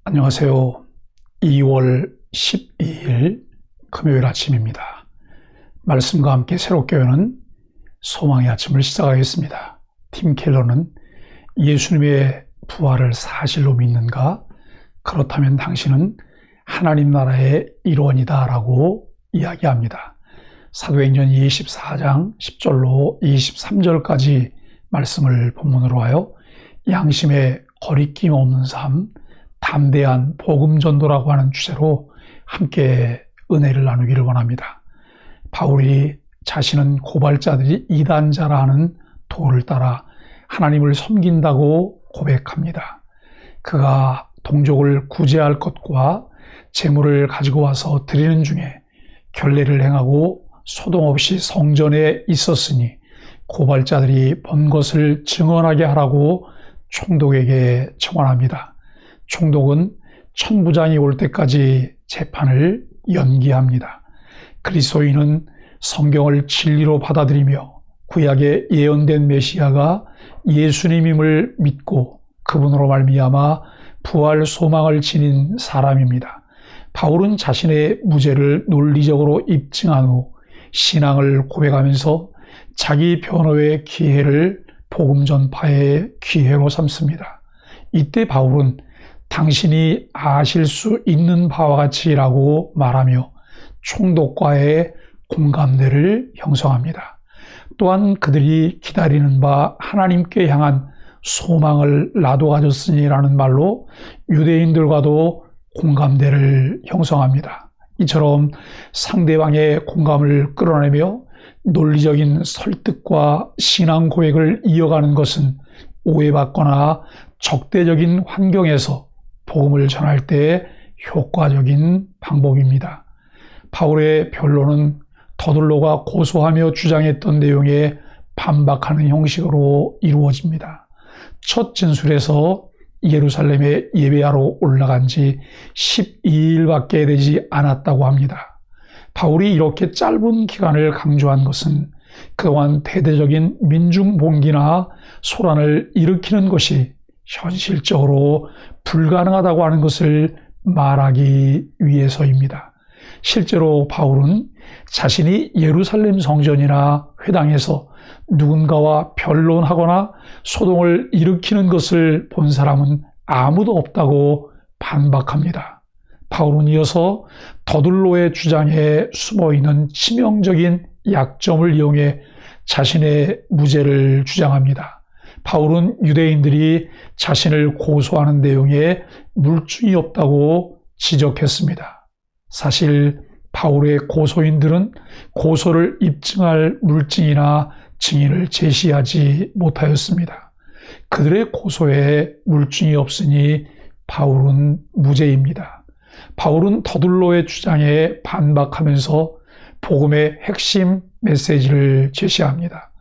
안녕하세요. 2월 12일 금요일 아침입니다. 말씀과 함께 새롭게 여는 소망의 아침을 시작하겠습니다. 팀 켈러는 예수님의 부활을 사실로 믿는가? 그렇다면 당신은 하나님 나라의 일원이다 라고 이야기합니다. 사도행전 24장 10절로 23절까지 말씀을 본문으로 하여 양심에 거리낌 없는 삶, 담대한 복음 전도라고 하는 주제로 함께 은혜를 나누기를 원합니다. 바울이 자신은 고발자들이 이단자라 하는 도를 따라 하나님을 섬긴다고 고백합니다. 그가 동족을 구제할 것과 재물을 가지고 와서 드리는 중에 결례를 행하고 소동 없이 성전에 있었으니 고발자들이 본 것을 증언하게 하라고 총독에게 청원합니다. 총독은 천부장이 올 때까지 재판을 연기합니다. 그리스도인은 성경을 진리로 받아들이며 구약에 예언된 메시아가 예수님임을 믿고 그분으로 말미암아 부활 소망을 지닌 사람입니다. 바울은 자신의 무죄를 논리적으로 입증한 후 신앙을 고백하면서 자기 변호의 기회를 복음 전파의 기회로 삼습니다. 이때 바울은 당신이 아실 수 있는 바와 같이라고 말하며 총독과의 공감대를 형성합니다. 또한 그들이 기다리는 바 하나님께 향한 소망을 나도 가졌으니라는 말로 유대인들과도 공감대를 형성합니다. 이처럼 상대방의 공감을 끌어내며 논리적인 설득과 신앙 고백을 이어가는 것은 오해받거나 적대적인 환경에서 복음을 전할 때 효과적인 방법입니다. 바울의 변론은 더둘로가 고소하며 주장했던 내용에 반박하는 형식으로 이루어집니다. 첫 진술에서 예루살렘에 예배하러 올라간 지 12일밖에 되지 않았다고 합니다. 바울이 이렇게 짧은 기간을 강조한 것은 그동안 대대적인 민중봉기나 소란을 일으키는 것이 현실적으로 불가능하다고 하는 것을 말하기 위해서입니다. 실제로 바울은 자신이 예루살렘 성전이나 회당에서 누군가와 변론하거나 소동을 일으키는 것을 본 사람은 아무도 없다고 반박합니다. 바울은 이어서 더둘로의 주장에 숨어있는 치명적인 약점을 이용해 자신의 무죄를 주장합니다. 바울은 유대인들이 자신을 고소하는 내용에 물증이 없다고 지적했습니다. 사실 바울의 고소인들은 고소를 입증할 물증이나 증인을 제시하지 못하였습니다. 그들의 고소에 물증이 없으니 바울은 무죄입니다. 바울은 더둘로의 주장에 반박하면서 복음의 핵심 메시지를 제시합니다.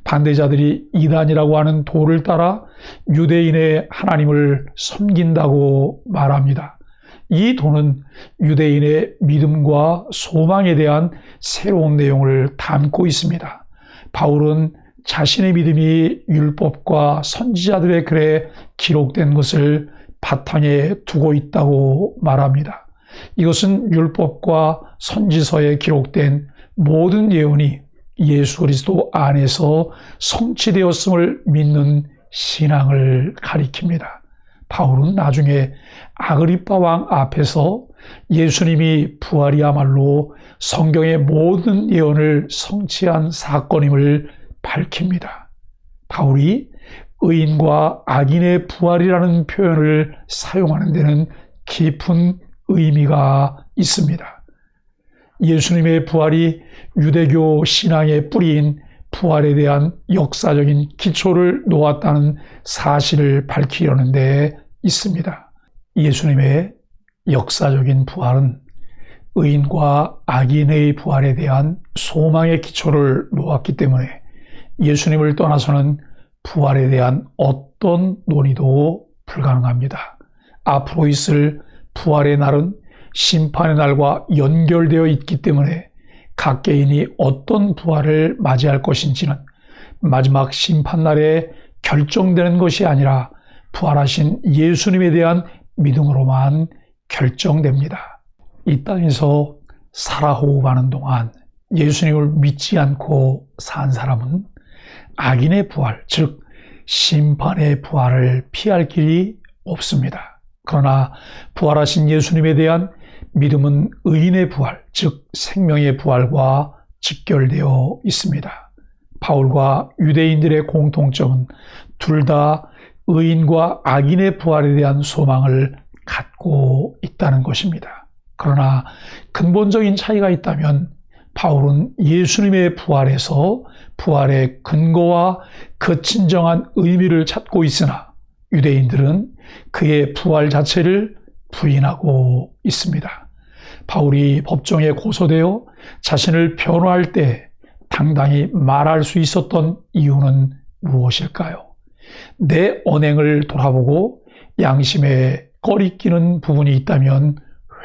반대자들이 이단이라고 하는 도를 따라 유대인의 하나님을 섬긴다고 말합니다. 이 도는 유대인의 믿음과 소망에 대한 새로운 내용을 담고 있습니다. 바울은 자신의 믿음이 율법과 선지자들의 글에 기록된 것을 바탕에 두고 있다고 말합니다. 이것은 율법과 선지서에 기록된 모든 예언이 예수 그리스도 안에서 성취되었음을 믿는 신앙을 가리킵니다. 바울은 나중에 아그리빠 왕 앞에서 예수님이 부활이야말로 성경의 모든 예언을 성취한 사건임을 밝힙니다. 바울이 의인과 악인의 부활이라는 표현을 사용하는 데는 깊은 의미가 있습니다. 예수님의 부활이 유대교 신앙의 뿌리인 부활에 대한 역사적인 기초를 놓았다는 사실을 밝히려는 데 있습니다. 예수님의 역사적인 부활은 의인과 악인의 부활에 대한 소망의 기초를 놓았기 때문에 예수님을 떠나서는 부활에 대한 어떤 논의도 불가능합니다. 앞으로 있을 부활의 날은 심판의 날과 연결되어 있기 때문에 각 개인이 어떤 부활을 맞이할 것인지는 마지막 심판날에 결정되는 것이 아니라 부활하신 예수님에 대한 믿음으로만 결정됩니다. 이 땅에서 살아호흡하는 동안 예수님을 믿지 않고 산 사람은 악인의 부활, 즉 심판의 부활을 피할 길이 없습니다. 그러나 부활하신 예수님에 대한 믿음은 의인의 부활, 즉 생명의 부활과 직결되어 있습니다. 바울과 유대인들의 공통점은 둘 다 의인과 악인의 부활에 대한 소망을 갖고 있다는 것입니다. 그러나 근본적인 차이가 있다면 바울은 예수님의 부활에서 부활의 근거와 그 진정한 의미를 찾고 있으나 유대인들은 그의 부활 자체를 부인하고 있습니다. 바울이 법정에 고소되어 자신을 변호할 때 당당히 말할 수 있었던 이유는 무엇일까요? 내 언행을 돌아보고 양심에 꺼리끼는 부분이 있다면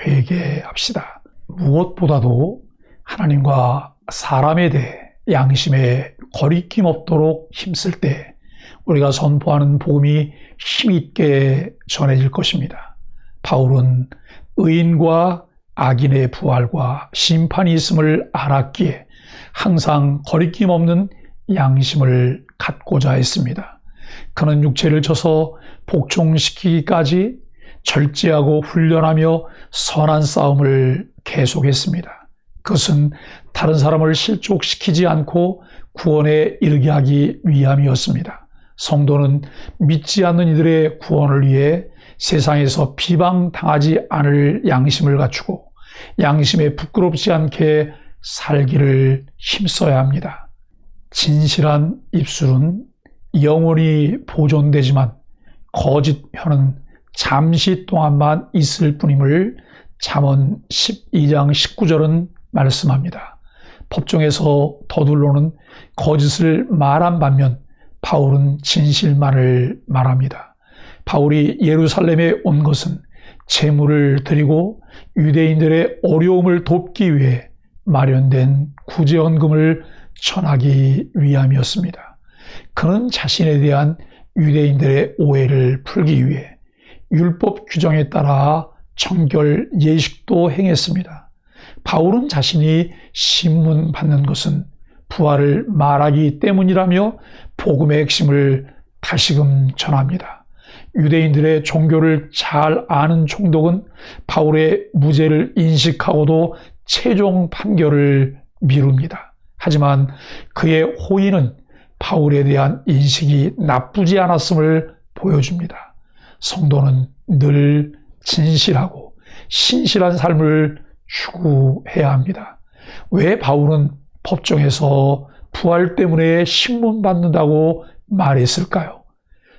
회개합시다. 무엇보다도 하나님과 사람에 대해 양심에 거리낌 없도록 힘쓸 때 우리가 선포하는 복음이 힘있게 전해질 것입니다. 바울은 의인과 악인의 부활과 심판이 있음을 알았기에 항상 거리낌 없는 양심을 갖고자 했습니다. 그는 육체를 쳐서 복종시키기까지 절제하고 훈련하며 선한 싸움을 계속했습니다. 그것은 다른 사람을 실족시키지 않고 구원에 이르게 하기 위함이었습니다. 성도는 믿지 않는 이들의 구원을 위해 세상에서 비방당하지 않을 양심을 갖추고 양심에 부끄럽지 않게 살기를 힘써야 합니다. 진실한 입술은 영원히 보존되지만 거짓 혀는 잠시 동안만 있을 뿐임을 잠언 12장 19절은 말씀합니다. 법정에서 더둘로는 거짓을 말한 반면 바울은 진실만을 말합니다. 바울이 예루살렘에 온 것은 제물을 드리고 유대인들의 어려움을 돕기 위해 마련된 구제헌금을 전하기 위함이었습니다. 그는 자신에 대한 유대인들의 오해를 풀기 위해 율법 규정에 따라 청결 예식도 행했습니다. 바울은 자신이 신문받는 것은 부활을 말하기 때문이라며 복음의 핵심을 다시금 전합니다. 유대인들의 종교를 잘 아는 총독은 바울의 무죄를 인식하고도 최종 판결을 미룹니다. 하지만 그의 호의는 바울에 대한 인식이 나쁘지 않았음을 보여줍니다. 성도는 늘 진실하고 신실한 삶을 추구해야 합니다. 왜 바울은 법정에서 부활 때문에 신문받는다고 말했을까요?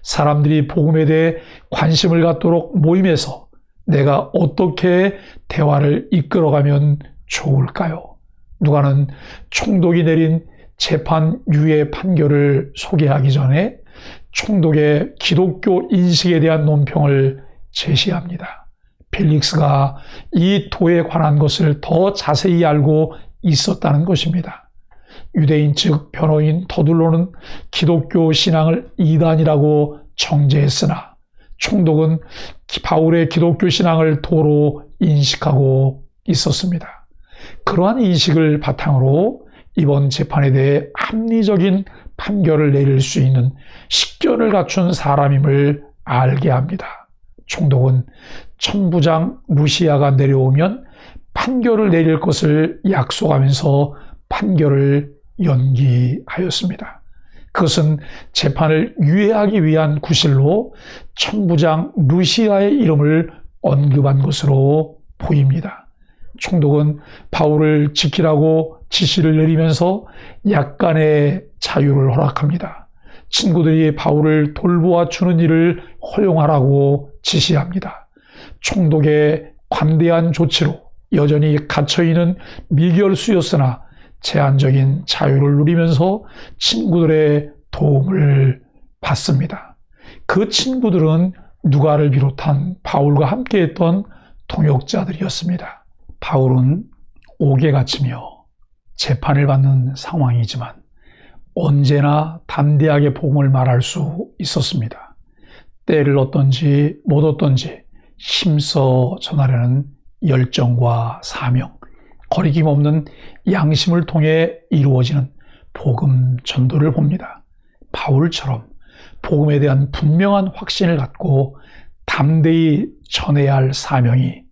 사람들이 복음에 대해 관심을 갖도록 모임에서 내가 어떻게 대화를 이끌어가면 좋을까요? 누가는 총독이 내린 재판 유예 판결을 소개하기 전에 총독의 기독교 인식에 대한 논평을 제시합니다. 펠릭스가 이 도에 관한 것을 더 자세히 알고 있었다는 것입니다. 유대인 측 변호인 더둘로는 기독교 신앙을 이단이라고 정죄했으나 총독은 바울의 기독교 신앙을 도로 인식하고 있었습니다. 그러한 인식을 바탕으로 이번 재판에 대해 합리적인 판결을 내릴 수 있는 식견을 갖춘 사람임을 알게 합니다. 총독은 천부장 루시아가 내려오면 판결을 내릴 것을 약속하면서 판결을 연기하였습니다. 그것은 재판을 유예하기 위한 구실로 천부장 루시아의 이름을 언급한 것으로 보입니다. 총독은 바울을 지키라고 지시를 내리면서 약간의 자유를 허락합니다. 친구들이 바울을 돌보아 주는 일을 허용하라고 지시합니다. 총독의 관대한 조치로 여전히 갇혀있는 미결수였으나 제한적인 자유를 누리면서 친구들의 도움을 받습니다. 그 친구들은 누가를 비롯한 바울과 함께했던 동역자들이었습니다. 바울은 옥에 갇히며 재판을 받는 상황이지만 언제나 담대하게 복음을 말할 수 있었습니다. 때를 얻든지 못 얻든지 힘써 전하려는 열정과 사명, 거리낌 없는 양심을 통해 이루어지는 복음 전도를 봅니다. 바울처럼 복음에 대한 분명한 확신을 갖고 담대히 전해야 할 사명이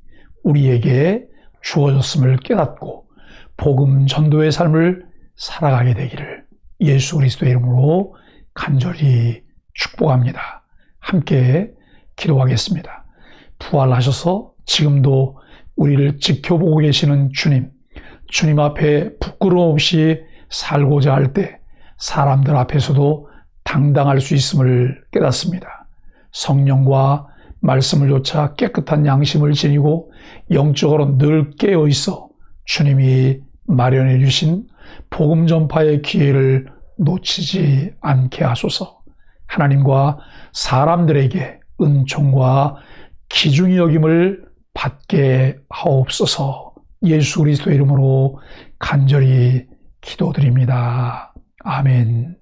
우리에게 주어졌음을 깨닫고 복음 전도의 삶을 살아가게 되기를 예수 그리스도의 이름으로 간절히 축복합니다. 함께 기도하겠습니다. 부활하셔서 지금도 우리를 지켜보고 계시는 주님 앞에 부끄러움 없이 살고자 할 때 사람들 앞에서도 당당할 수 있음을 깨닫습니다. 성령과 말씀을 좇아 깨끗한 양심을 지니고 영적으로 늘 깨어 있어 주님이 마련해 주신 복음 전파의 기회를 놓치지 않게 하소서. 하나님과 사람들에게 은총과 기중히 여김을 받게 하옵소서. 예수 그리스도의 이름으로 간절히 기도드립니다. 아멘.